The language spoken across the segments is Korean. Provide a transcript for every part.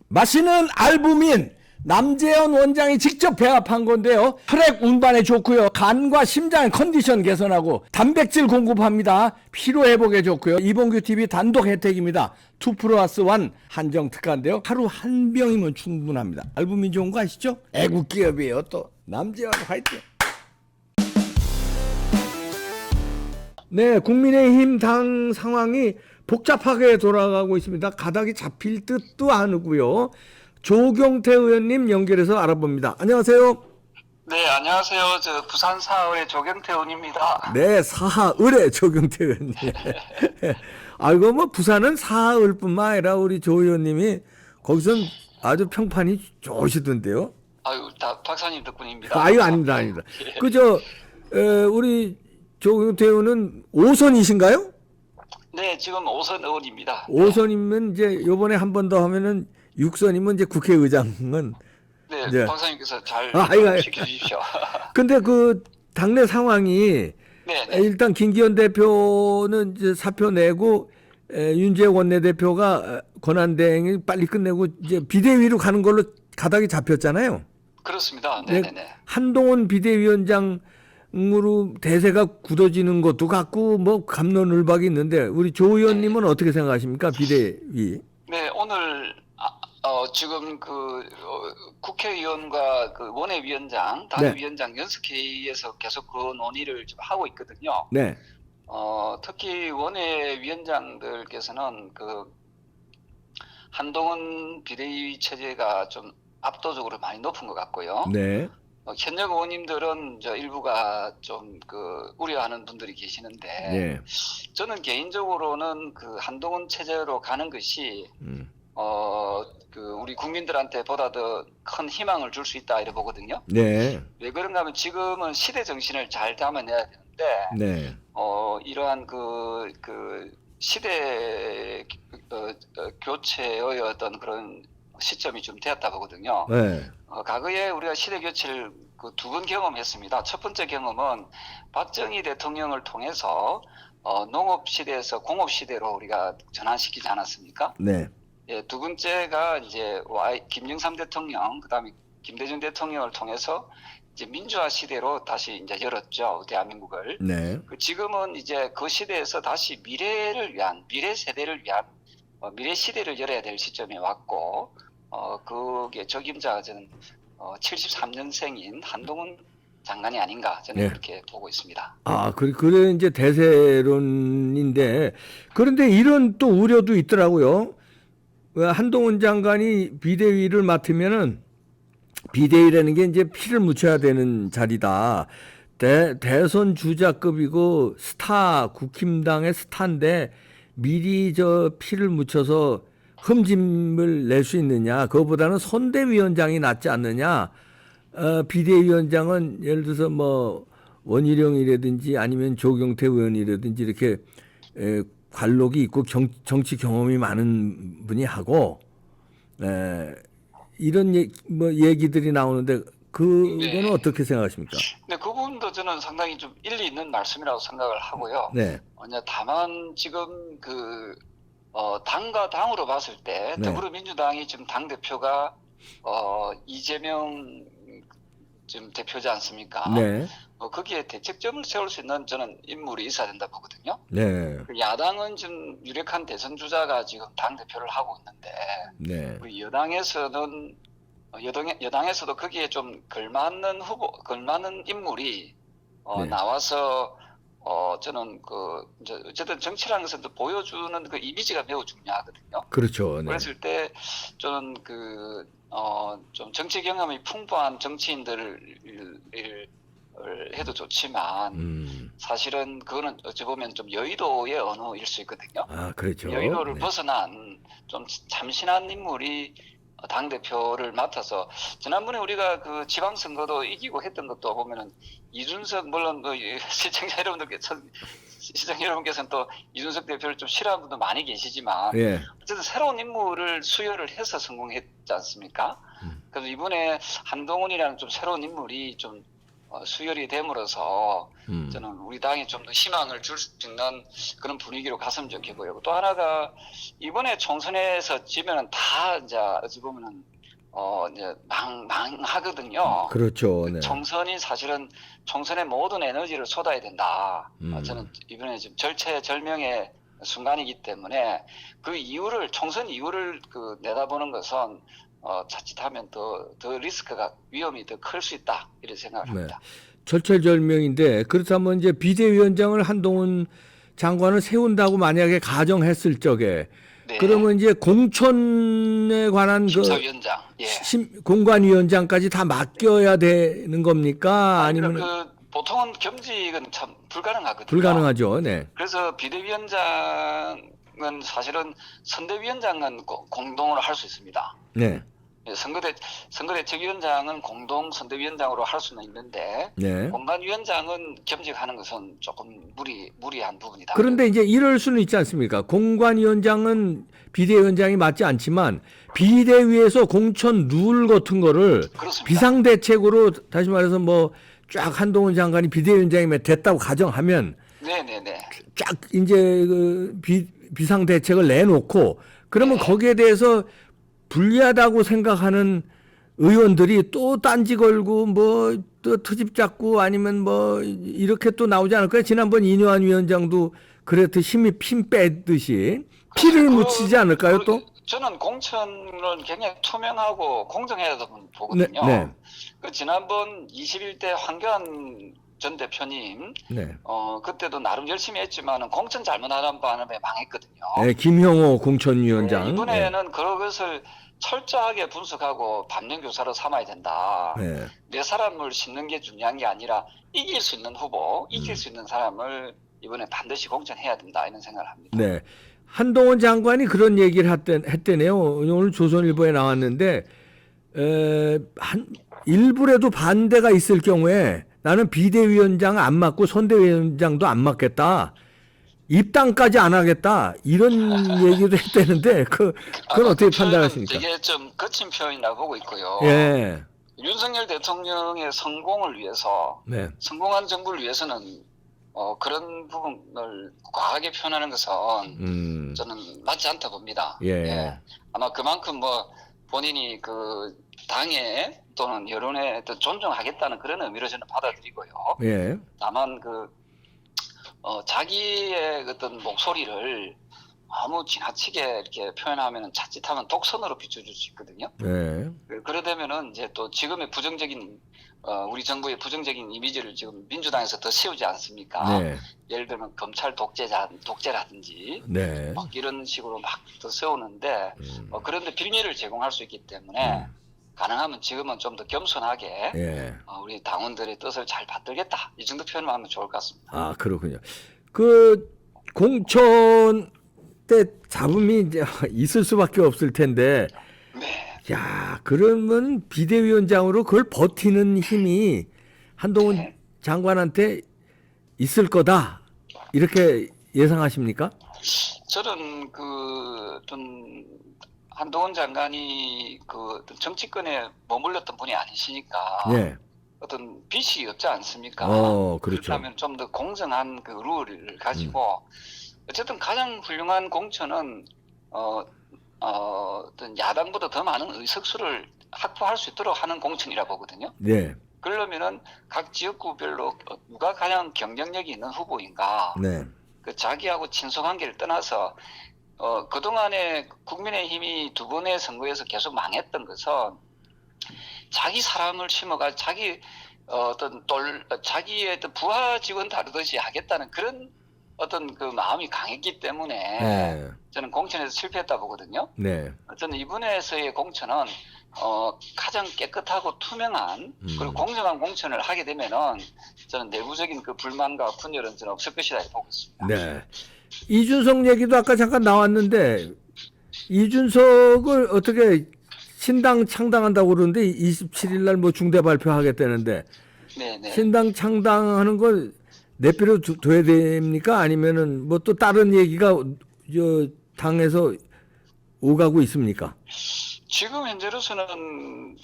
마시는 알부민 남재현 원장이 직접 배합한 건데요. 혈액 운반에 좋고요. 간과 심장 컨디션 개선하고 단백질 공급합니다. 피로 회복에 좋고요. 이봉규 TV 단독 혜택입니다. 2+1 한정 특가인데요. 하루 한 병이면 충분합니다. 알부민 좋은 거 아시죠? 애국 기업이에요. 또 남재현 화이팅. 네, 국민의힘 당 상황이 복잡하게 돌아가고 있습니다. 가닥이 잡힐 듯도 않고요. 조경태 의원님 연결해서 알아봅니다. 안녕하세요. 네, 안녕하세요. 저 부산 사의의 조경태 의원입니다. 네, 사하을의 조경태 의원님. 아이고 뭐 부산은 사하을뿐만 아니라 우리 조 의원님이 거기선 아주 평판이 좋으시던데요. 아유, 다 박사님 덕분입니다. 아유 아닙니다. 그저 우리 조경태 의원은 5선이신가요? 네, 지금 5선 의원입니다. 5선이면 이제 요번에 한 번 더 하면은 6선이면 이제 국회의장은 네, 이제 박사님께서 잘 아이고. 지켜주십시오. 근데 그 당내 상황이 네, 네. 일단 김기현 대표는 이제 사표 내고 윤재욱 원내대표가 권한대행이 빨리 끝내고 이제 비대위로 가는 걸로 가닥이 잡혔잖아요. 그렇습니다. 네, 네, 네. 한동훈 비대위원장으로 대세가 굳어지는 것도 같고 뭐 갑론을박이 있는데 우리 조 의원님은 어떻게 생각하십니까? 비대위. 네, 오늘 지금 국회의원과 그 원외위원장, 당위원장 연석회의에서 계속 그 논의를 좀 하고 있거든요. 네. 특히 원외위원장들께서는 그 한동훈 비대위 체제가 좀 압도적으로 많이 높은 것 같고요. 네. 현역 의원님들은 일부가 좀 우려하는 분들이 계시는데, 네. 저는 개인적으로는 그 한동훈 체제로 가는 것이 우리 국민들한테 보다 더 큰 희망을 줄 수 있다 이래 보거든요. 네. 왜 그런가 하면 지금은 시대 정신을 잘 담아내야 되는데, 네. 이러한 시대 교체의 어떤 그런 시점이 좀 되었다 보거든요. 네. 과거에 우리가 시대 교체를 두 번 경험했습니다. 첫 번째 경험은 박정희 대통령을 통해서 농업 시대에서 공업 시대로 우리가 전환시키지 않았습니까? 네. 예, 두 번째가 이제 김영삼 대통령, 그다음에 김대중 대통령을 통해서 이제 민주화 시대로 다시 이제 열었죠, 대한민국을. 네. 지금은 이제 그 시대에서 다시 미래 세대를 위한 미래 시대를 열어야 될 시점에 왔고, 그게 적임자가 저는 73년생인 한동훈 장관이 아닌가 저는 네. 그렇게 보고 있습니다. 아, 그래 이제 대세론인데 그런데 이런 또 우려도 있더라고요. 한동훈 장관이 비대위를 맡으면은 비대위라는 게 이제 피를 묻혀야 되는 자리다. 대선 주자급이고 스타 국힘당의 스타인데 미리 저 피를 묻혀서 흠집을 낼 수 있느냐? 그거보다는 선대위원장이 낫지 않느냐? 비대위원장은 예를 들어서 뭐 원희룡이라든지 아니면 조경태 의원이라든지 이렇게 관록이 있고 정치 경험이 많은 분이 하고 이런 얘기들이 나오는데 그거는 네. 어떻게 생각하십니까? 네, 그 부분도 저는 상당히 좀 일리 있는 말씀이라고 생각을 하고요. 네. 다만 지금 당과 당으로 봤을 때 네. 더불어민주당이 지금 당 대표가 이재명 지금 대표지 않습니까? 네. 거기에 대책점을 세울 수 있는 저는 인물이 있어야 된다 보거든요. 네. 야당은 지금 유력한 대선 주자가 지금 당 대표를 하고 있는데, 네. 우리 여당에서도 거기에 좀 걸맞는 인물이 네. 나와서 저는 어쨌든 정치라는 것은 또 보여주는 그 이미지가 매우 중요하거든요. 그렇죠. 네. 그랬을 때 저는 좀 정치 경험이 풍부한 정치인들을 해도 좋지만 사실은 그거는 어찌 보면 좀 여의도의 언어일 수 있거든요. 아, 그렇죠. 여의도를 네. 벗어난 좀 참신한 인물이 당 대표를 맡아서, 지난번에 우리가 그 지방선거도 이기고 했던 것도 보면은 이준석, 물론 시청자 여러분께서는 또 이준석 대표를 좀 싫어하는 분도 많이 계시지만, 예. 어쨌든 새로운 인물을 수혈을 해서 성공했지 않습니까? 그래서 이번에 한동훈이라는 좀 새로운 인물이 좀 수혈이 됨으로써 음. 저는 우리 당에 좀 더 희망을 줄 수 있는 그런 분위기로 갔으면 좋겠고요. 또 하나가 이번에 총선에서 지면은 다 이제 어찌 보면은 이제 망하거든요. 그렇죠. 네. 총선이 사실은 총선에 모든 에너지를 쏟아야 된다. 저는 이번에 지금 절체절명의 순간이기 때문에 그 이유를 총선 이유를 그 내다보는 것은 자칫하면 더 리스크가 위험이 더 클 수 있다 이렇게 생각을 합니다. 절체절명인데 그렇다면 이제 비대위원장을 한동훈 장관을 세운다고 만약에 가정했을 적에 네. 그러면 이제 공천에 관한 심사위원장. 예. 공관위원장까지 다 맡겨야 되는 겁니까? 아니면 그 보통은 겸직은 참 불가능하거든요. 불가능하죠. 네. 그래서 비대위원장은 사실은 선대위원장은 공동으로 할 수 있습니다. 네. 선거대책위원장은 공동 선대위원장으로 할 수는 있는데 네. 공관위원장은 겸직하는 것은 조금 무리한 부분이다. 그런데 이제 이럴 수는 있지 않습니까? 공관위원장은 비대위원장이 맞지 않지만 비대위에서 공천 룰 같은 거를 그렇습니다. 비상대책으로 다시 말해서 뭐 쫙 한동훈 장관이 비대위원장이 됐다고 가정하면 네네네. 쫙 이제 그 비상대책을 내놓고 그러면 네. 거기에 대해서 불리하다고 생각하는 의원들이 또 딴지 걸고 뭐 또 트집 잡고 아니면 뭐 이렇게 또 나오지 않을까요? 지난번 이뇨한 위원장도 그랬듯 힘이 핀 빼듯이 피를 묻히지 않을까요 또? 저는 공천은 굉장히 투명하고 공정해야 보거든요. 네. 그 지난번 21대 황교안 전 대표님, 네. 그때도 나름 열심히 했지만은 공천 잘못하는 바람에 망했거든요. 네, 김형호 공천위원장. 네, 이번에는 그것을 철저하게 분석하고 반면교사로 삼아야 된다. 네. 내 사람을 심는 게 중요한 게 아니라 이길 수 있는 후보, 이길 수 있는 사람을 이번에 반드시 공천해야 된다 이런 생각을 합니다. 네. 한동훈 장관이 그런 얘기를 했대네요. 오늘 조선일보에 나왔는데 일부라도 반대가 있을 경우에 나는 비대위원장 안 맡고 선대위원장도 안 맡겠다. 입당까지 안 하겠다. 이런 얘기도 했다는데 그건 어떻게 판단하십니까? 되게 좀 거친 표현이라고 보고 있고요. 예. 윤석열 대통령의 성공을 위해서 네. 성공한 정부를 위해서는 그런 부분을 과하게 표현하는 것은 저는 맞지 않다 봅니다. 예. 아마 그만큼 뭐 본인이 그 당에 또는 여론에 또 존중하겠다는 그런 의미로 저는 받아들이고요. 예. 다만 자기의 어떤 목소리를 너무 지나치게 이렇게 표현하면 자칫하면 독선으로 비춰줄 수 있거든요. 예. 그러다면은 이제 또 지금의 부정적인 우리 정부의 부정적인 이미지를 지금 민주당에서 더 씌우지 않습니까? 네. 예를 들면 검찰 독재라든지 네. 막 이런 식으로 막 더 세우는데 그런데 빌미를 제공할 수 있기 때문에 가능하면 지금은 좀 더 겸손하게 예. 우리 당원들의 뜻을 잘 받들겠다 이 정도 표현을 하면 좋을 것 같습니다. 아, 그렇군요. 그 공천 때 잡음이 이제 있을 수밖에 없을 텐데 네. 야, 그러면 비대위원장으로 그걸 버티는 힘이 한동훈 네. 장관한테 있을 거다. 이렇게 예상하십니까? 저는 좀 한동훈 장관이 그 정치권에 머물렀던 분이 아니시니까 예. 어떤 빚이 없지 않습니까? 그렇죠. 그렇다면 좀 더 공정한 그 룰을 가지고 어쨌든 가장 훌륭한 공천은 어떤 야당보다 더 많은 의석수를 확보할 수 있도록 하는 공천이라 보거든요. 네. 그러면은 각 지역구별로 누가 가장 경쟁력이 있는 후보인가, 네. 그 자기하고 친소관계를 떠나서 그동안에 국민의힘이 두 번의 선거에서 계속 망했던 것은 자기 사람을 심어가 자기의 어떤 부하 직원 다루듯이 하겠다는 그런 어떤 그 마음이 강했기 때문에 네. 저는 공천에서 실패했다 보거든요. 네. 저는 이번에서의 공천은 가장 깨끗하고 투명한 그리고 공정한 공천을 하게 되면은 저는 내부적인 그 불만과 분열은 저는 없을 것이다 이렇게 보고 있습니다. 네. 이준석 얘기도 아까 잠깐 나왔는데 이준석을 어떻게 신당 창당한다고 그러는데 27일 날 뭐 중대 발표하겠다는데 네네. 신당 창당하는 걸 내비로 둬야 됩니까? 아니면은 뭐 또 다른 얘기가 당에서 오가고 있습니까? 지금 현재로서는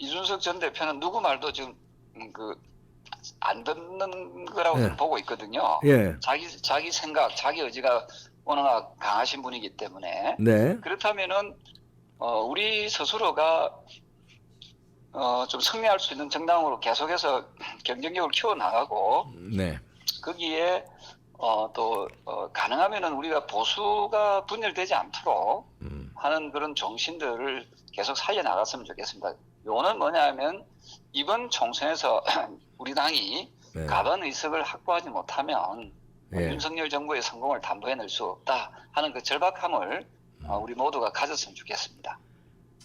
이준석 전 대표는 누구 말도 지금 안 듣는 거라고 예. 저는 보고 있거든요. 예. 자기 생각, 자기 의지가 워낙 강하신 분이기 때문에 네. 그렇다면은 우리 스스로가 좀 승리할 수 있는 정당으로 계속해서 경쟁력을 키워나가고 네. 거기에 또 가능하면은 우리가 보수가 분열되지 않도록 하는 그런 정신들을 계속 살려나갔으면 좋겠습니다. 요는 뭐냐면 이번 총선에서 우리 당이 네. 과반 의석을 확보하지 못하면 예. 윤석열 정부의 성공을 담보해낼 수 없다 하는 그 절박함을 우리 모두가 가졌으면 좋겠습니다.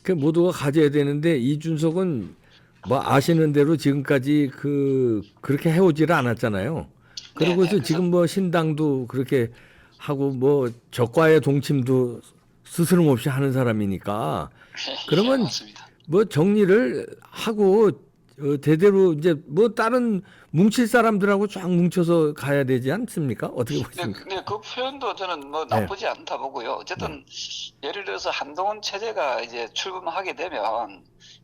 그 모두가 가져야 되는데 이준석은 뭐 아시는 대로 지금까지 그렇게 해오지를 않았잖아요. 그리고 네네, 지금 뭐 신당도 그렇게 하고 뭐 적과의 동침도 스스럼 없이 하는 사람이니까 그러면 예, 맞습니다. 뭐 정리를 하고 대대로 이제 뭐 다른 뭉칠 사람들하고 쫙 뭉쳐서 가야 되지 않습니까? 어떻게 보십니까? 네, 그 표현도 저는 뭐 나쁘지 않다 보고요. 어쨌든 예를 들어서 한동훈 체제가 이제 출범하게 되면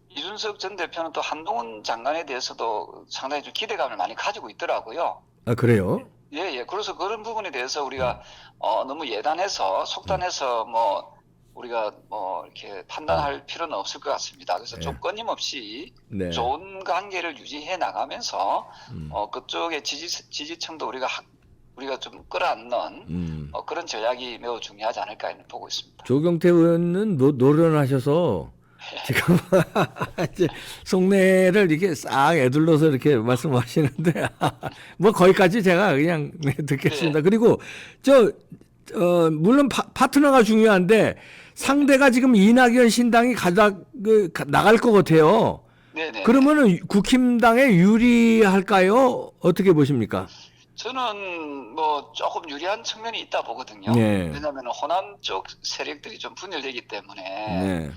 이준석 전 대표는 또 한동훈 장관에 대해서도 상당히 좀 기대감을 많이 가지고 있더라고요. 아 그래요? 예. 그래서 그런 부분에 대해서 우리가 너무 예단해서 속단해서 뭐 우리가 뭐 이렇게 판단할 필요는 없을 것 같습니다. 그래서 좀 끊임없이 네. 좋은 관계를 유지해 나가면서 그쪽의 지지층도 우리가 좀 끌어안는 그런 전략이 매우 중요하지 않을까 보고 있습니다. 조경태 의원은 노련하셔서 지금 이제 속내를 이렇게 싹 애둘러서 이렇게 말씀하시는데 뭐 거기까지 제가 그냥 듣겠습니다. 네. 그리고 물론 파트너가 중요한데 상대가 지금 이낙연 신당이 나갈 것 같아요. 네네. 그러면은 국힘당에 유리할까요? 어떻게 보십니까? 저는 뭐 조금 유리한 측면이 있다 보거든요. 네. 왜냐하면 호남 쪽 세력들이 좀 분열되기 때문에 네.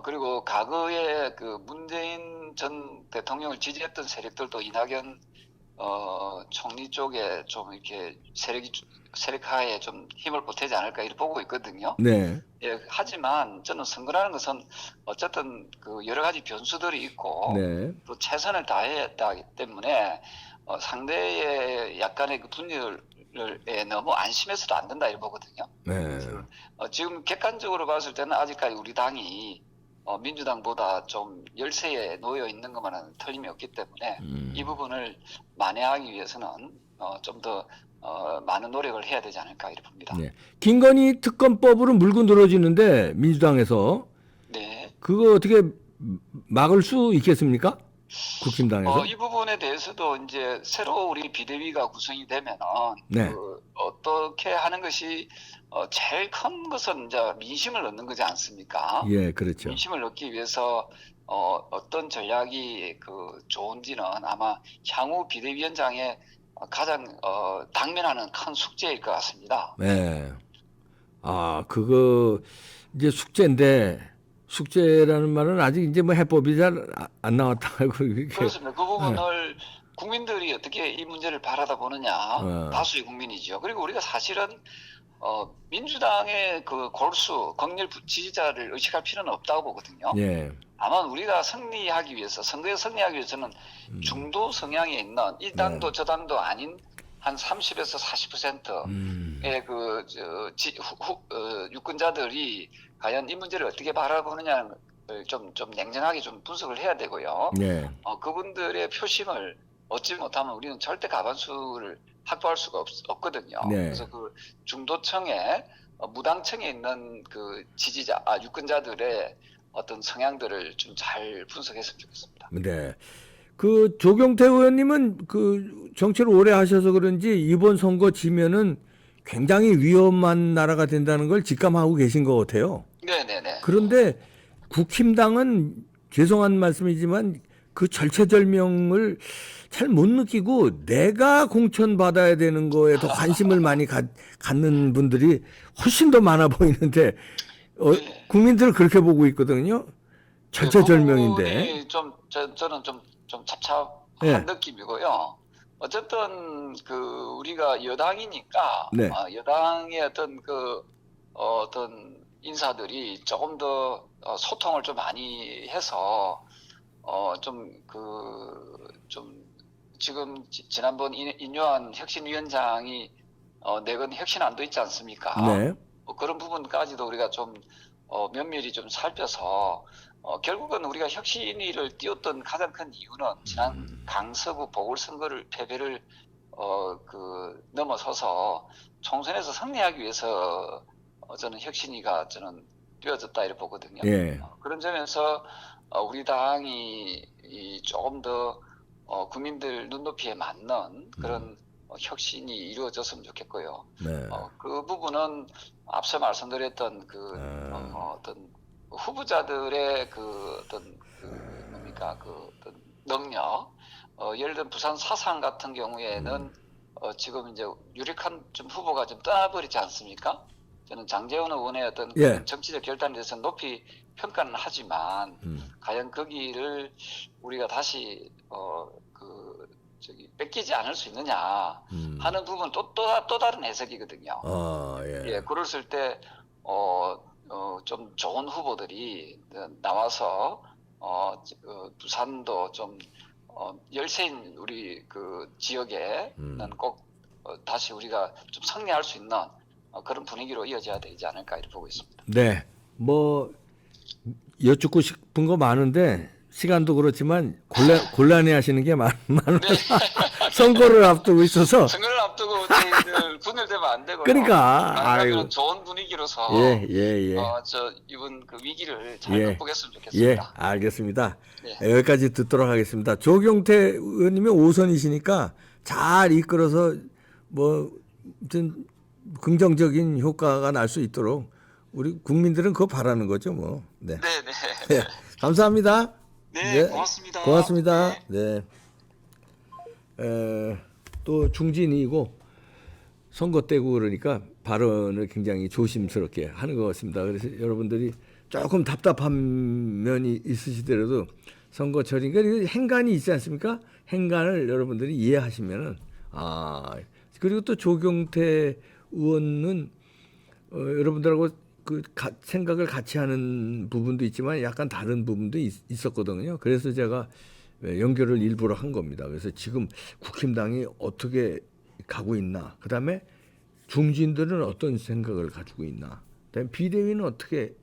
그리고 과거에 그 문재인 전 대통령을 지지했던 세력들도 이낙연 총리 쪽에 좀 이렇게 세력화에 좀 힘을 보태지 않을까 이렇게 보고 있거든요. 네. 예, 하지만 저는 선거라는 것은 어쨌든 그 여러 가지 변수들이 있고 네. 또 최선을 다해야 하기 때문에 상대의 약간의 그 분열에 너무 안심해서도 안 된다 이렇게 보거든요. 네. 지금 객관적으로 봤을 때는 아직까지 우리 당이 민주당보다 좀 열세에 놓여 있는 것만은 틀림이 없기 때문에 이 부분을 만회하기 위해서는 좀 더 많은 노력을 해야 되지 않을까 이렇게 봅니다. 네. 김건희 특검법으로 물고 늘어지는데 민주당에서 네. 그거 어떻게 막을 수 있겠습니까? 국힘당에서? 이 부분에 대해서도 이제 새로 우리 비대위가 구성이 되면은 네. 어떻게 하는 것이 제일 큰 것은 이제 민심을 얻는 거지 않습니까? 예, 그렇죠. 민심을 얻기 위해서 어떤 전략이 좋은지는 아마 향후 비대위원장의 가장 당면하는 큰 숙제일 것 같습니다. 네. 아, 그거 이제 숙제라는 말은 아직 이제 뭐 해법이 잘 안 나왔다고 이렇게. 그렇습니다. 그 부분을 국민들이 어떻게 이 문제를 바라다 보느냐, 네. 다수의 국민이죠. 그리고 우리가 사실은 민주당의 그 골수, 극렬 지지자를 의식할 필요는 없다고 보거든요. 예. 다만 우리가 승리하기 위해서, 선거에 승리하기 위해서는 중도 성향에 있는 이 당도 저 당도 아닌 한 30에서 40%의 유권자들이 과연 이 문제를 어떻게 바라보느냐는 걸 좀 냉정하게 좀 분석을 해야 되고요. 예. 그분들의 표심을 얻지 못하면 우리는 절대 과반수를 확보할 수가 없거든요. 네. 그래서 그 중도층에 무당층에 있는 그 유권자들의 어떤 성향들을 좀 잘 분석했으면 좋겠습니다. 네. 그 조경태 의원님은 그 정치를 오래 하셔서 그런지 이번 선거 지면은 굉장히 위험한 나라가 된다는 걸 직감하고 계신 것 같아요. 네네네. 그런데 국힘당은 죄송한 말씀이지만 그 절체절명을 잘 못 느끼고 내가 공천받아야 되는 거에 더 관심을 많이 갖는 분들이 훨씬 더 많아 보이는데 네. 국민들은 그렇게 보고 있거든요. 절체절명인데. 저는 좀 찹찹한 네. 느낌이고요. 어쨌든 우리가 여당이니까 네. 여당의 어떤 인사들이 조금 더 소통을 좀 많이 해서 좀 지금 지난번 인요한 혁신위원장이 내건 혁신안도 있지 않습니까? 네. 그런 부분까지도 우리가 좀 면밀히 좀 살펴서 결국은 우리가 혁신위를 띄웠던 가장 큰 이유는 지난 강서구 보궐선거를 패배를 넘어서서 총선에서 승리하기 위해서 저는 혁신위가 저는 띄워졌다 이렇게 보거든요. 예. 그런 점에서 우리 당이 조금 더 국민들 눈높이에 맞는 그런 혁신이 이루어졌으면 좋겠고요. 네. 그 부분은 앞서 말씀드렸던 어떤 후보자들의 어떤 능력, 예를 들면 부산 사상 같은 경우에는 지금 이제 유력한 좀 후보가 좀 떠나버리지 않습니까? 저는 장제원 의원의 어떤 예. 정치적 결단에 대해서 높이 평가는 하지만 과연 거기를 우리가 다시 뺏기지 않을 수 있느냐 하는 부분 또 다른 해석이거든요. 예. 예, 그랬을 때 좀 좋은 후보들이 나와서 부산도 좀 열세인 우리 그 지역에는 꼭 다시 우리가 좀 승리할 수 있는 그런 분위기로 이어져야 되지 않을까 이렇게 보고 있습니다. 네. 뭐 여쭙고 싶은 거 많은데 시간도 그렇지만 곤란해 하시는 게 많아서 선거를 앞두고 있어서 선거를 앞두고 저희들 분열되면 안 되고요. 그러니까 아이고. 좋은 분위기로서 예. 이번 그 위기를 예. 잘 극복했으면 좋겠습니다. 예, 알겠습니다. 네. 여기까지 듣도록 하겠습니다. 조경태 의원님이 5선이시니까 잘 이끌어서 뭐 아무튼 긍정적인 효과가 날 수 있도록 우리 국민들은 그거 바라는 거죠, 뭐. 네. 네. 감사합니다. 네, 고맙습니다. 고맙습니다. 네. 또 중진이고 선거 때고 그러니까 발언을 굉장히 조심스럽게 하는 것 같습니다. 그래서 여러분들이 조금 답답한 면이 있으시더라도 선거철이니까 행간이 있지 않습니까? 행간을 여러분들이 이해하시면은 그리고 또 조경태 의원은 여러분들하고 생각을 같이 하는 부분도 있지만 약간 다른 부분도 있었거든요. 그래서 제가 연결을 일부러 한 겁니다. 그래서 지금 국힘당이 어떻게 가고 있나, 그다음에 중진들은 어떤 생각을 가지고 있나, 그다음에 비대위는 어떻게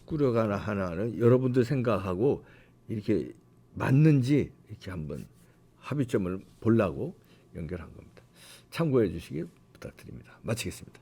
꾸려가나 하나는 여러분들 생각하고 이렇게 맞는지 이렇게 한번 합의점을 보려고 연결한 겁니다. 참고해 주시기 부탁드립니다. 마치겠습니다.